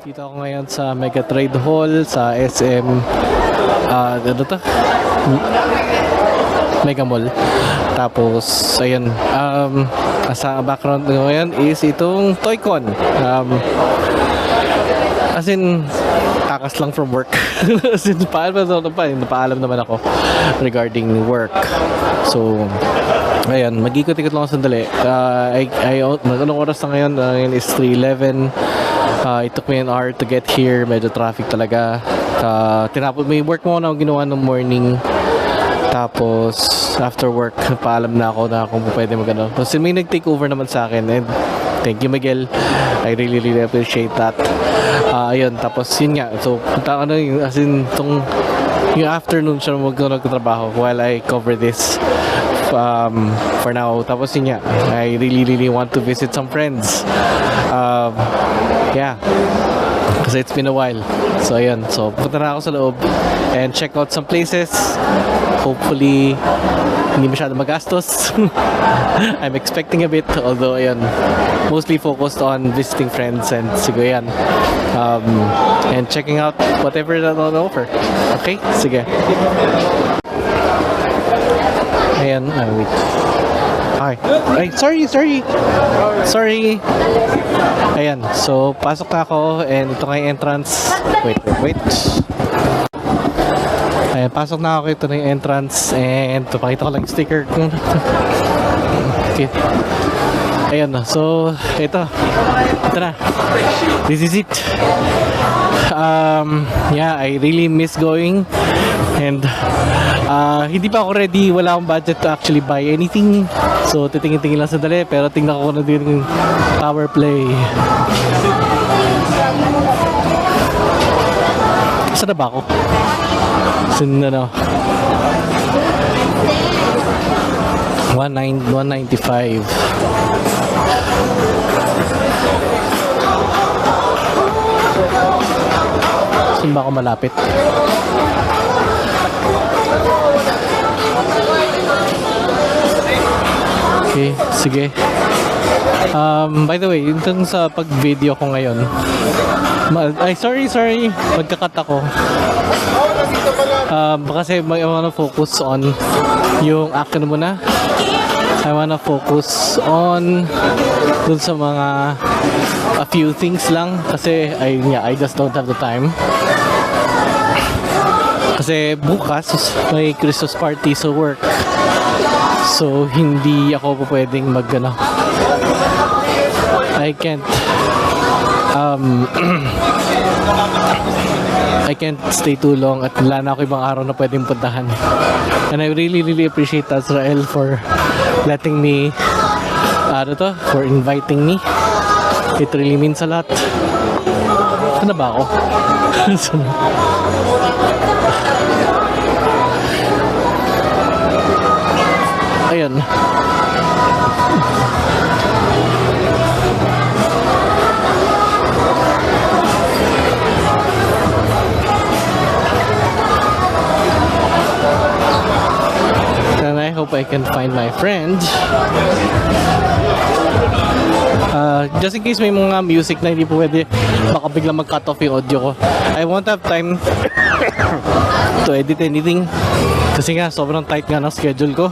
Dito ako ngayon sa Mega Trade Hall sa SM ano to? Mega Mall. Tapos ayun, sa background ko ngayon is itong Toycon. As in takas lang from work. As in napaalam naman ako regarding work. So ayan, mag-ikot-ikot lang ako sandali. Anong oras na ngayon? Ngayon is 3:11. It took me an hour to get here. Medyo traffic talaga. Tinapos may work mo na ginawa ng morning. Tapos after work, paalam na ako na kung pwede magano. Tapos may nag-take over naman sa akin. And thank you, Miguel. I really appreciate that. Ayun, tapos yun nga. So, as in, yung afternoon siya magtrabaho while I cover this for now. Tapos yun nga, I really want to visit some friends. Yeah, kasi it's been a while. So ayun, so punta na ako sa loob and check out some places. Hopefully hindi masyado magastos. I'm expecting a bit, although ayun, mostly focused on visiting friends and siguro yan, and checking out whatever that on offer. Okay, sige. Ayan, wait. Ay, sorry. Ayan, so pasok na ako and ito nga yung entrance. Wait. Ayan, pasok na ako. Ito na yung entrance and pakita ko lang yung sticker. Okay. Ayan, so ito na. This is it. Yeah, I really miss going and hindi pa ako ready, wala akong budget to actually buy anything, so titingin-tingin lang sandali, pero tingnan ko na din yung power play. Saan na ba ako? Saan na 195. Saan ba ako malapit? Okay, sige. By the way, yung sa pag-video ko ngayon, sorry, magkakat ako. Kasi I wanna focus on yung action muna. I wanna focus on dun sa mga a few things lang kasi I just don't have the time. Kasi bukas may Christmas party sa work. So, hindi ako pwedeng I can't stay too long at wala na ako ibang araw na pwedeng puntahan. And I really appreciate Azrael for letting me, for inviting me. It really means a lot. Saan na ba ako? Ayun. And I hope I can find my friend. Just in case may mga music na hindi po pwede, baka biglang mag-cut off yung audio ko. I won't have time to edit anything kasi nga sobrang tight nga ng schedule ko.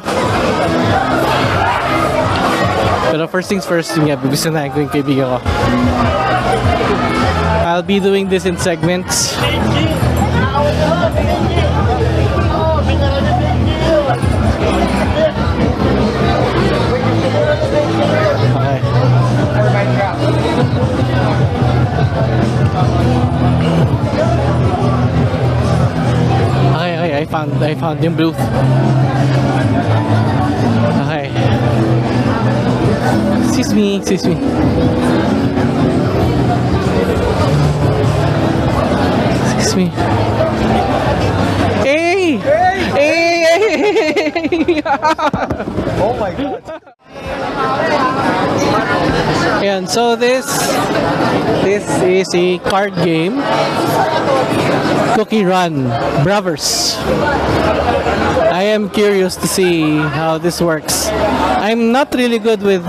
Pero first things first, yun nga, bibisanahin ko yung kaibigan ko. I'll be doing this in segments. Okay, I found yung booth. Okay. Excuse me. Hey! Oh my God. Ayan, so this is a card game. Cookie Run Brothers. I am curious to see how this works. I'm not really good with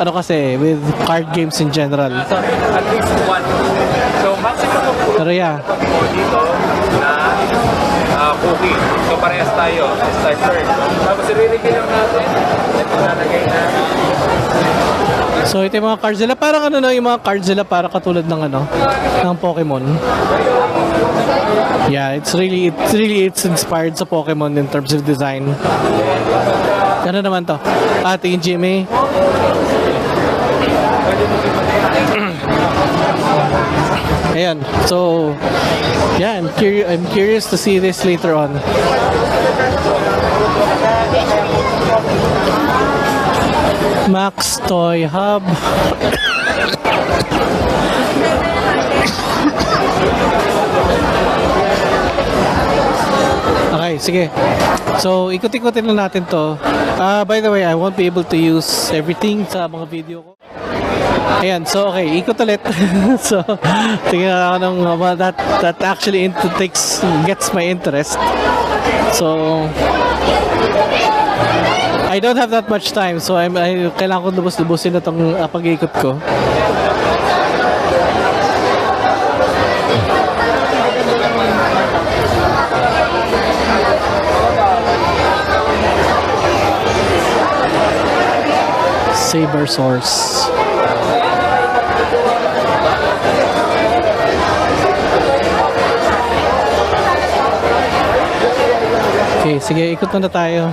with card games in general. At least one. Pero yeah. Dito na cookie. So parehas tayo. Starter. Tapos i-reveal lang natin. Ito nalagay na. So ito yung mga cards nila. Parang ano na yung mga cards nila para katulad ng ano, ng Pokemon. Yeah, it's inspired sa Pokemon in terms of design. Ano naman to? Ito yung Jimmy. Ayan. So, yeah, I'm curious to see this later on. Max Toy Hub. Okay, sige. So, ikot-ikotin na natin to. By the way, I won't be able to use everything sa mga video ko. Ayan, so okay, ikot ulit. So, tingnan ako ng that actually gets my interest. So, I don't have that much time, so kailangan ko lubos-lubusin na itong pag-ikot ko. Saber Source. Okay, sige, ikot na tayo.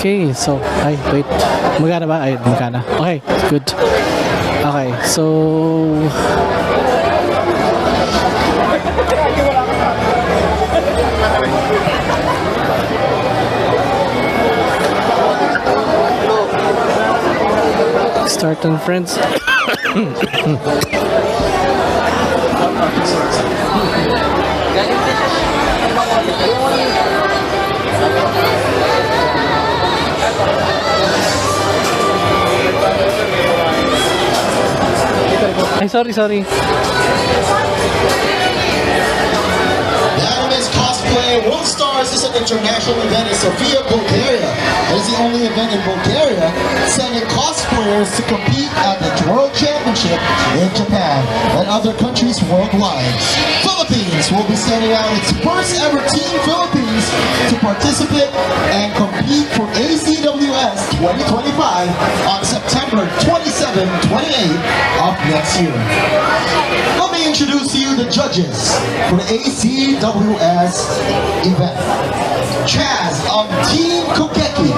Okay, so, ay, wait. Magana ba? Ay, magana. Okay, good. Okay, so... Start on friends. Ay, sorry. Cosplay World Stars is an international event in Sofia, Bulgaria. It is the only event in Bulgaria sending cosplayers to compete at the World Championship in Japan and other countries worldwide. Philippines will be sending out its first ever Team Philippines to participate and compete for ACWS 2025 on September 27-28 of next year. Let me introduce to you the judges for the ACWS event. Chaz of Team Kokeki,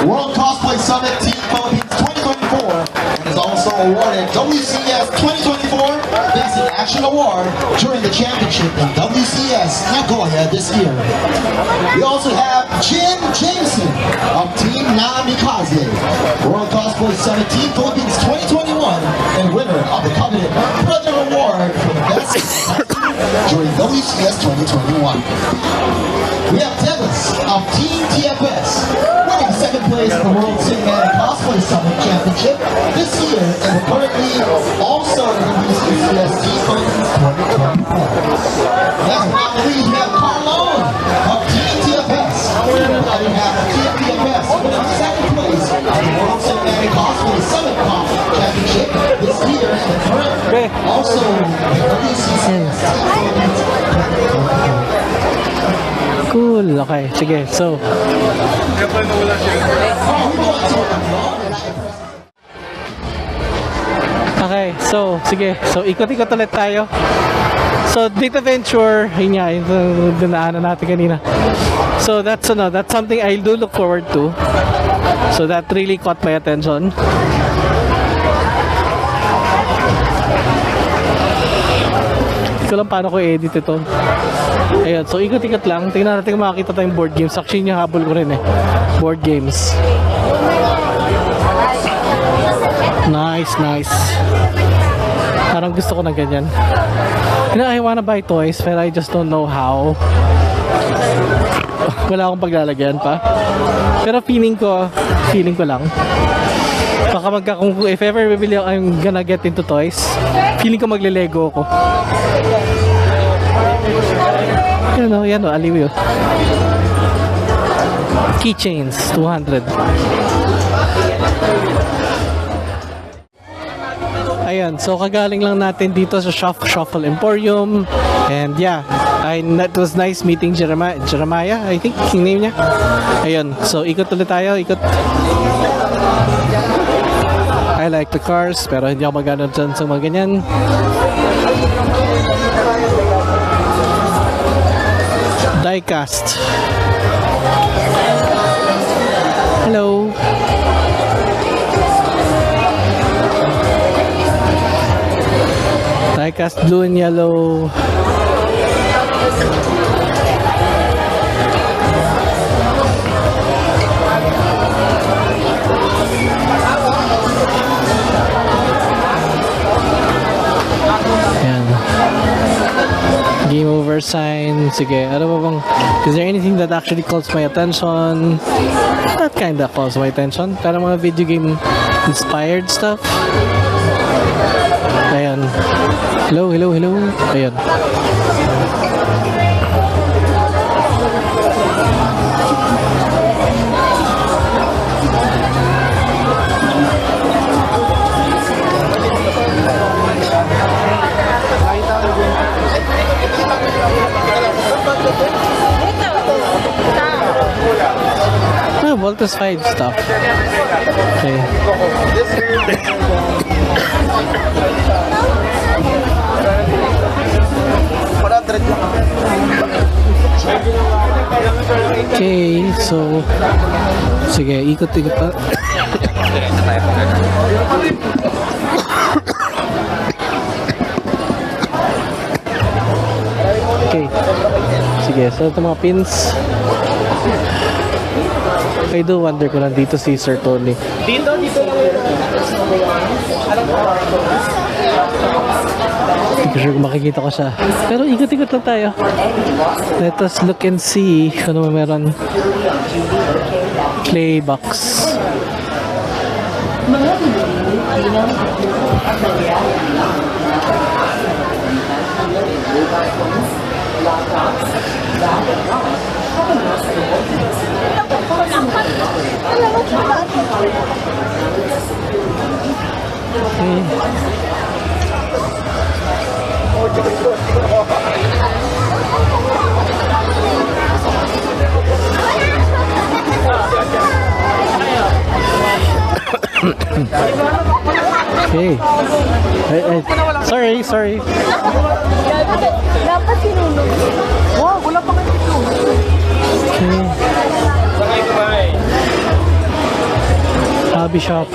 World Cosplay Summit Team Philippines 2024, and is also awarded WCS 2024 Best in Action Award during the championship in WCS Nagoya this year. We also have Jin Jameson of Team Namikaze, World Cosplay Summit Team Philippines 2021, and winner of the coveted Brother Award for the Best during WCS 2021. We have Tevis of Team TFS, winning second place in the World Cinematic Cosplay Summit Championship this year and currently also in the WCS Team Philippines 2024. Last but not least, we have Carlone of Team TFS. We have Team TFS winning second place in the World Cinematic Cosplay Summit Championship this year and currently also in the WCS Team Philippines 2024. Cool. Okay, sige. So, okay, so, sige. So, ikot-ikot ulit tayo. So, Data Venture, yun nga, yung dinaanan natin kanina. So, that's something I do look forward to. So, that really caught my attention. Hindi ko lang paano ko i-edit ito. Ayan, so ikot-ikot lang. Tingnan natin kung makakita tayong board games. Actually, yung habol ko rin eh. Board games. Nice. Parang gusto ko na ganyan. I wanna buy toys, pero I just don't know how. Wala akong paglalagyan pa. Pero feeling ko lang. Baka kung if ever bibili ako, I'm gonna get into toys. Feeling ko magle-Lego ako. yan o, aliw yun. Keychains, 200. Ayan, so kagaling lang natin dito sa Shuffle Emporium. And yeah, it was nice meeting Jeremiah, I think, yung name niya. Ayun, so ikot ulit tayo, ikot. I like the cars, pero hindi ako magano dyan sa mga ganyan. Diecast. Hello. Diecast blue and yellow. Ayan. Game over sign. Sige, ano ba bang... Is there anything that actually calls my attention? That kinda calls my attention. Pero mga video game inspired stuff. Ayan. Hello. Ayan. Voltus 5 stuff. Okay. Okay, so sige, ikot-ikot pa. Okay. Sige, so ito mga pins. I do wonder kung nandito si Sir Tony. Dito lang yun. Hindi ko sure kung makikita ko siya. Pero ikot-ikot lang tayo. Let us look and see kung ano meron. Play box. Okay. Sorry. Dapat sinulog. Wow, wala pa kayo sinulog. Okay. Hobby shop.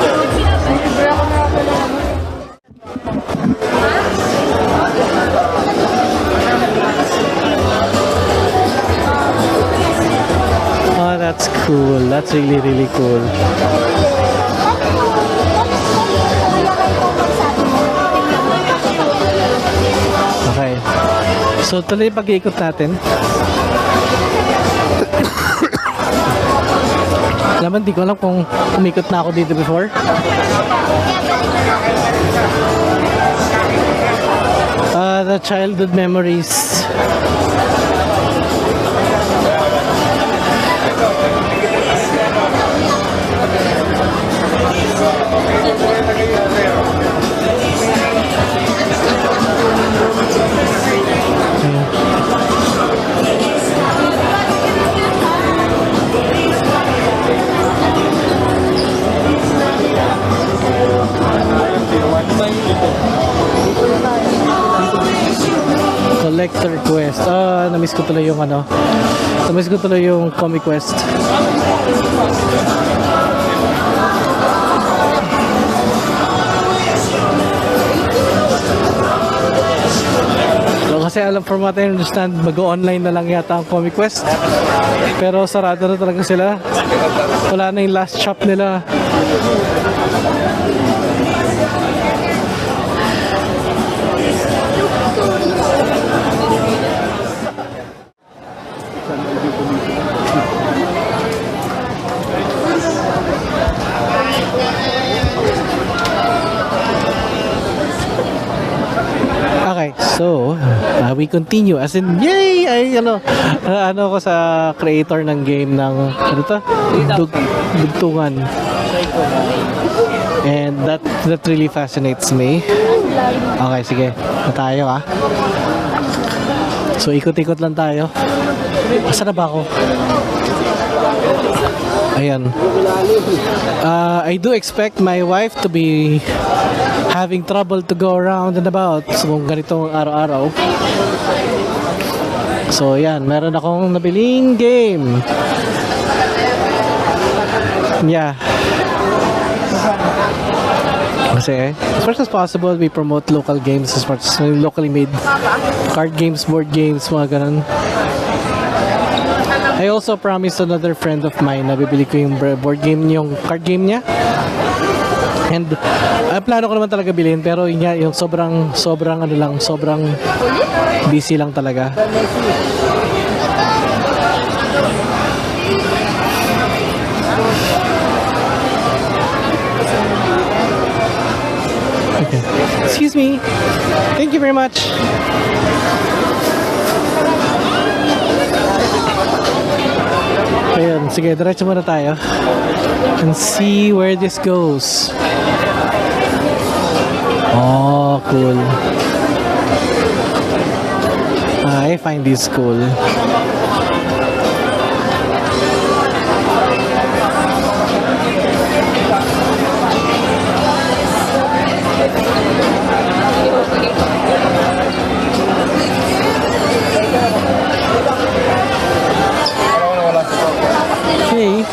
Oh, that's cool. That's really cool. Okay. So, tuloy pag-iikot natin. Alam, di ko alam kung umikot na ako dito before. The childhood memories. Collector Quest. Na-miss ko tuloy yung ano. Na-miss ko tuloy yung Comic Quest. So, kasi alam from what I understand, mag-online na lang yata ang Comic Quest. Pero sarado na talaga sila. Wala na yung last shop nila. We we continue. As in, yay! Ay, ano ko sa creator ng game ng, ano to? Dugtungan. And that really fascinates me. Okay, sige. Na tayo, ah. So, ikot-ikot lang tayo. Saan na ba ako? Ayan. I do expect my wife to be having trouble to go around and about. So, kung ganitong araw-araw. So, yan. Meron akong nabiling game. Yeah. Kasi, as much as possible, we promote local games as much as locally made card games, board games, mga ganun. I also promised another friend of mine na bibili ko yung board game, yung card game niya. And plano ko naman talaga bilhin, pero yun nga, yung sobrang busy lang talaga. Okay. Excuse me. Thank you very much. Ayun, sige, diretso muna tayo and see where this goes. Oh, cool. I find this cool. Okay.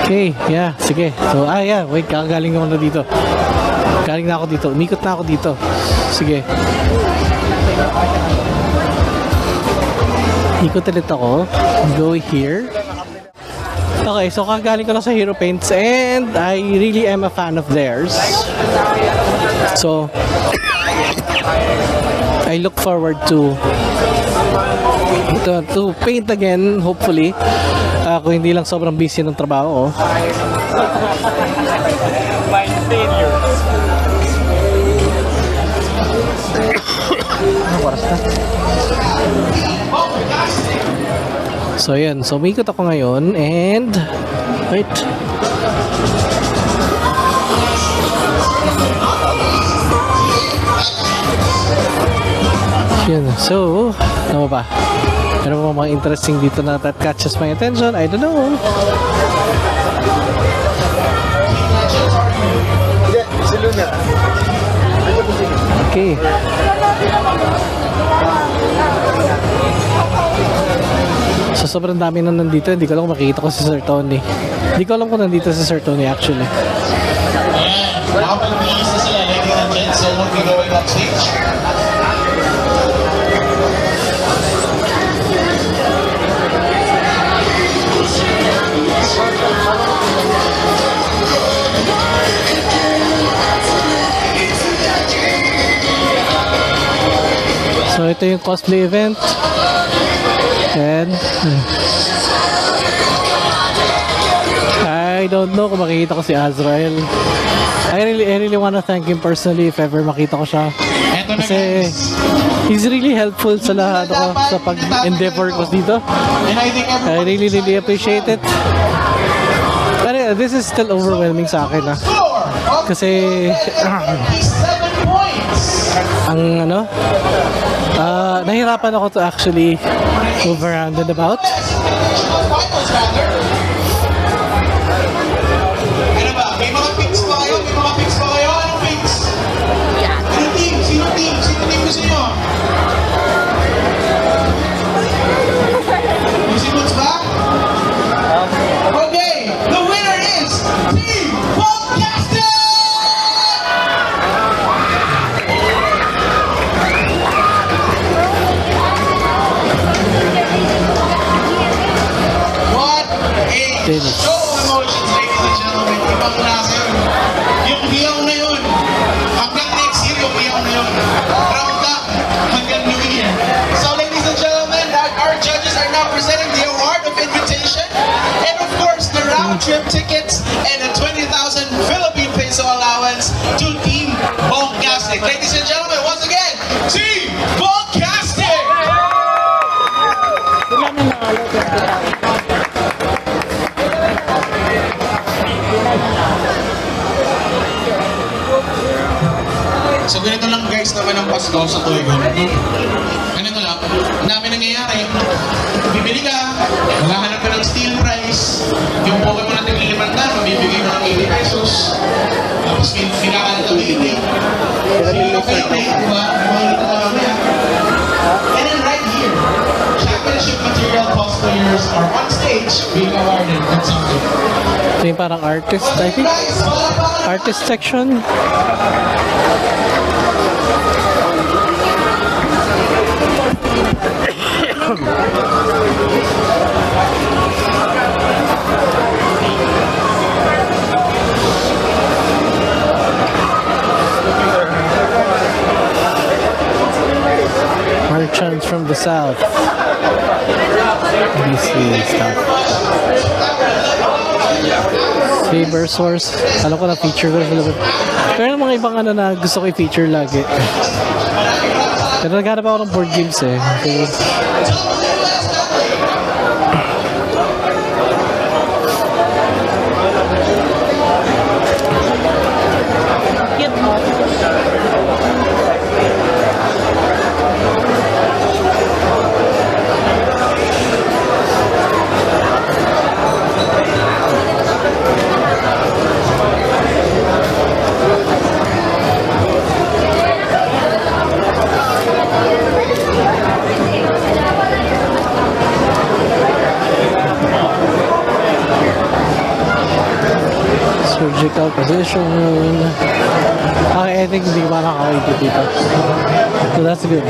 Okay, yeah, sige. So, yeah, wait, kakagaling ako na dito. Galing na ako dito. Umikot na ako dito. Sige. Ikot ulit ako. Go here. Okay, so kagaling ko lang sa Hero Paints and I really am a fan of theirs. So, I look forward to paint again, hopefully. Kung hindi lang sobrang busy ng trabaho. So yan, so umikot ako ngayon and wait. Yan, so ano ba? Ano ba mga interesting dito na that catches my attention? I don't know. Okay. So sobrang dami na nandito. Hindi ko alam kung makikita ko si Sir Tony. Hindi ko alam kung nandito si Sir Tony actually. Ayan, nakapag-release na sila, ladies and gents, so we'll be going backstage. So ito yung cosplay event. And I don't know kung makikita ko si Azrael. I really wanna thank him personally if ever makita ko siya. Kasi he's really helpful sa lahat ako sa pag-endeavor ko dito. I really appreciate it. Pero this is still overwhelming sa akin kasi ang nahirapan ako to actually move around and about. Ano ba? May mga picks pa kayo? May mga picks pa kayo? Anong picks? Anong team? Sino team? Sino team gusto nyo? Yung si Boots ba? Okay, the winner is Team Podcasting! What a show of emotions, ladies and gentlemen. Ibang klase yun. Yung biyaw na yun. Hanggang next year, yung biyaw na yun. Round up hanggang New Year. So, ladies and gentlemen, our judges are now presenting the award. trip tickets and a 20,000 Philippine peso allowance to Team Boncastic. Ladies and gentlemen, once again, Team Boncastic! So ganito lang guys naman ang Pasko sa Toygon. Ganito lang, ang dami nangyayari. Bibili ka, maghahanap ka ng steal price. Yung Pokemon natin 500, mabibigay mo ng 80 pesos. Tapos pinakalit ang 80. Sino ka 80, diba? Makikita ka mamaya. And then right here, championship material cosplayers are on stage being awarded with something. Ito yung parang artist, I think. Guys, palakpakan Artist section. Merchants from the south. DC stuff. Saber Source. Alam ko na feature ko sila. Pero yung mga ibang ano na gusto ko i-feature lagi. Pero naghanap ako ng board games eh. Okay. Surgical position. Okay, I think hindi pa nakakaigit dito. So that's good.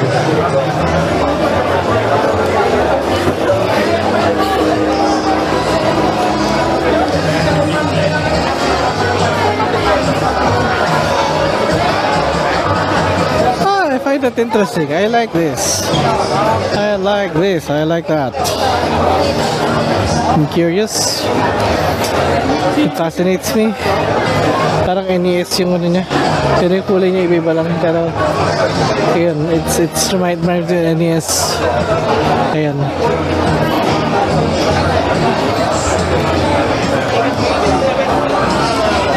I find that interesting. I like this. I like this. I like that. I'm curious. It fascinates me. Parang NES yung ano niya. Pero yung kulay niya iba-iba lang. Pero, ayun, it's remind me of the NES. Ayun.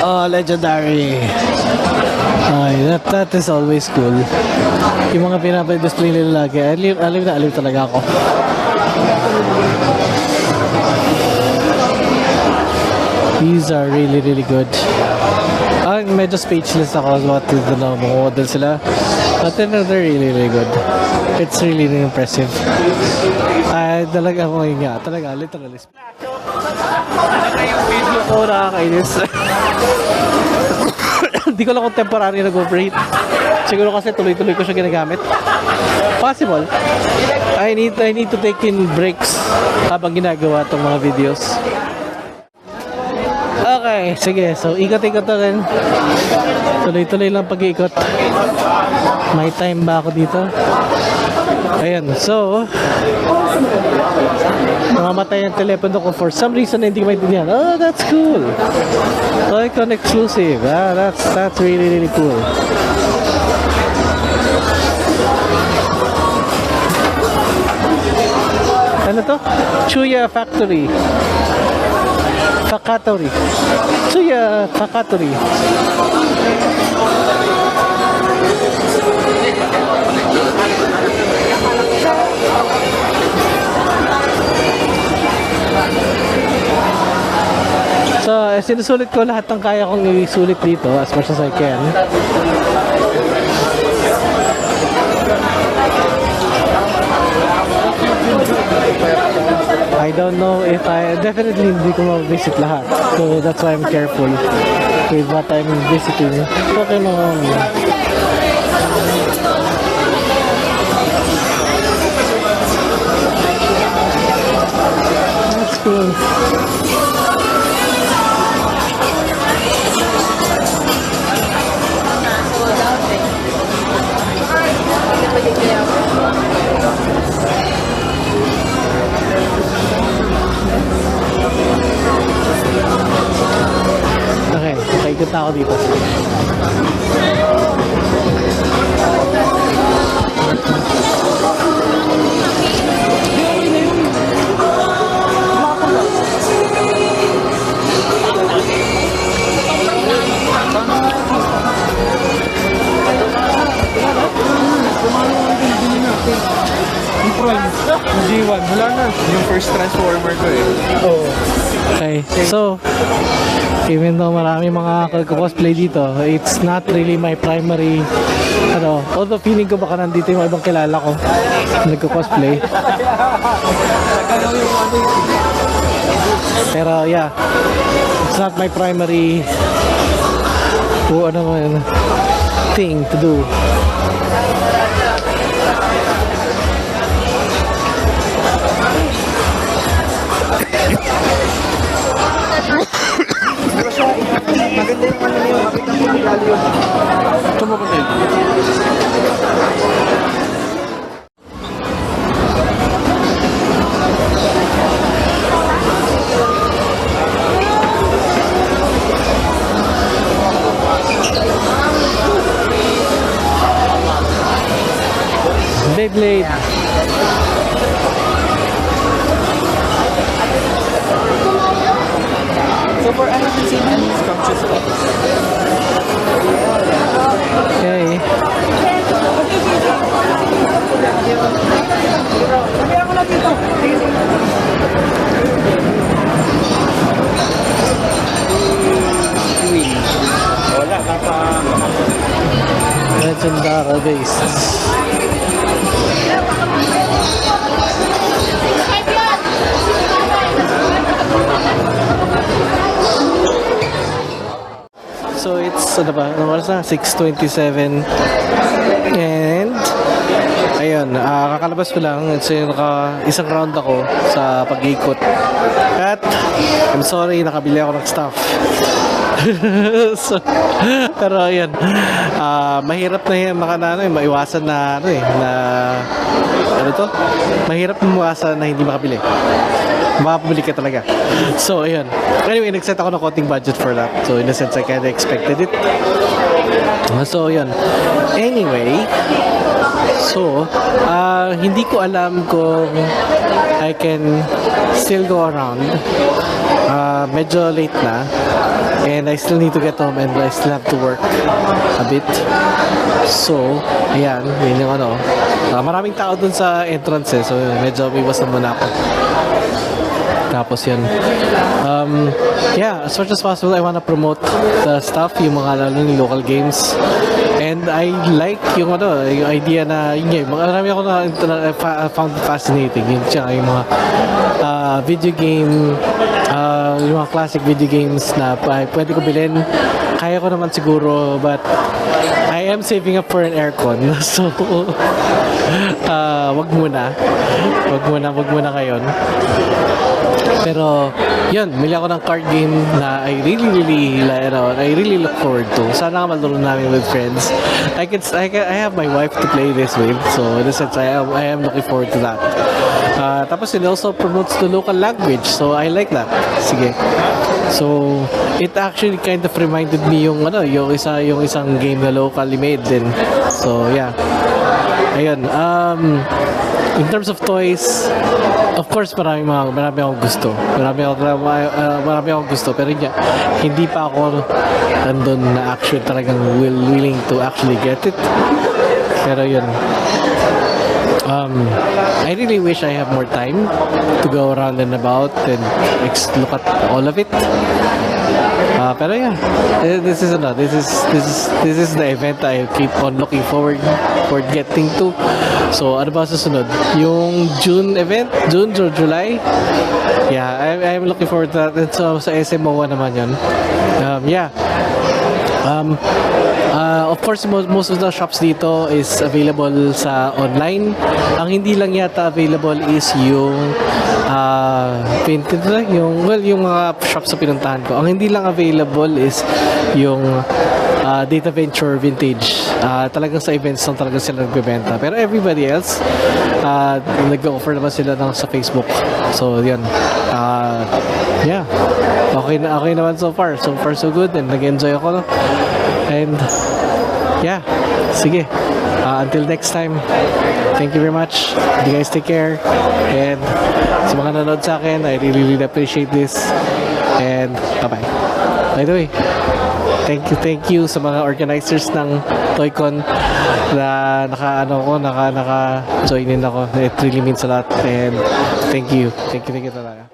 Oh, legendary. Ay, that is always cool. Yung mga pinapa-display nila lagi. Aliw na aliw talaga ako. These are really, really good. Medyo speechless ako what the mga model sila. But then they're really, really good. It's really, really impressive. Ay, talaga ako nga. Talaga, literally. Yung video ko nakakainis. Hindi ko lang kung temporary nag-operate. Siguro kasi tuloy-tuloy ko siya ginagamit. Possible. I need to take in breaks habang ginagawa itong mga videos. Okay, sige. So, ikot-ikot na rin. Tuloy-tuloy lang pag-iikot. May time ba ako dito? Ayan. So, namamatay ang telepono ko for some reason hindi ko maintindihan. Oh, that's cool. Toy-Con exclusive. That's really, really cool. Ano to? Chuya Factory. Fakatory. Chuya Fakatory. So, sinusulit ko lahat ng kaya kong isulit dito as much as I can. I don't know if definitely hindi ko ma-visit lahat. So that's why I'm careful with what I'm visiting. Okay naman. That's cool. ikot na ako dito. Yung Prime. Yung G1. Wala na. Yung first Transformer ko eh. Oo. Okay, so even though marami mga cosplay dito, it's not really my primary although feeling ko baka nandito yung ibang kilala ko nagko-cosplay. Pero yeah, it's not my primary thing to do. Maganda yung ano niyo. Makita mo yung lalo yun. Ito mo ba tayo? Beyblade. So for ano yung same and structures ko? Okay. Wala ka pa. Legendary base. So it's ano ba? Ano oras na? 6:27 and ayun, kakalabas ko lang. It's isang round ako sa pag-ikot. At I'm sorry, nakabili ako ng stuff. So, pero ayun, mahirap na yan maiwasan na mahirap maiwasan na hindi makabili. Makapabili ka talaga. So, ayun. Anyway, nag-set ako ng konting budget for that. So, in a sense, I kind of expected it. So, ayun. Anyway, so, hindi ko alam kung I can still go around. Medyo late na. And I still need to get home and I still have to work a bit. So, ayan. Yun yung maraming tao dun sa entrance So, medyo iwas na muna ako. Tapos yun. Yeah, as much as possible, I wanna promote the stuff, yung mga lalo yung local games. And I like yung idea na marami ako na found fascinating. Yun siya, yung mga video game, yung mga classic video games na pwede ko bilhin. Kaya ko naman siguro, but I am saving up for an aircon. So, wag muna ngayon. Pero, yun, mili ako ng card game na I really look forward to. Sana nga malaro namin with friends. I have my wife to play this with, so in a sense, I am looking forward to that. Tapos it also promotes the local language, so I like that. Sige. So, it actually kind of reminded me yung isang game na locally made din. So, yeah. Ayun. In terms of toys, of course, marami akong gusto. Marami akong gusto. Pero hindi pa ako nandun na actually talagang willing to actually get it. Pero yun. I really wish I have more time to go around and about and look at all of it. Pero yeah, this is the event I keep on looking forward getting to. So ano ba susunod? Yung June event? June or July? Yeah, I'm looking forward to that. So sa SMO1 naman yun. Yeah. Of course, most of the shops dito is available sa online. Ang hindi lang yata available is yung yung mga shops na pinuntahan ko. Ang hindi lang available is yung Data Venture Vintage. Talagang sa events lang talaga sila nagbebenta. Pero everybody else, nag-offer naman sila sa Facebook. So, yun. Yeah. okay naman so far. So far so good and nag-enjoy ako, no? And yeah, sige. Until next time, thank you very much. You guys take care. And sa mga nanonood sa akin, I really appreciate this. And bye-bye. By the way, thank you sa mga organizers ng Toycon na naka-join in ako. It really means a lot. And thank you talaga.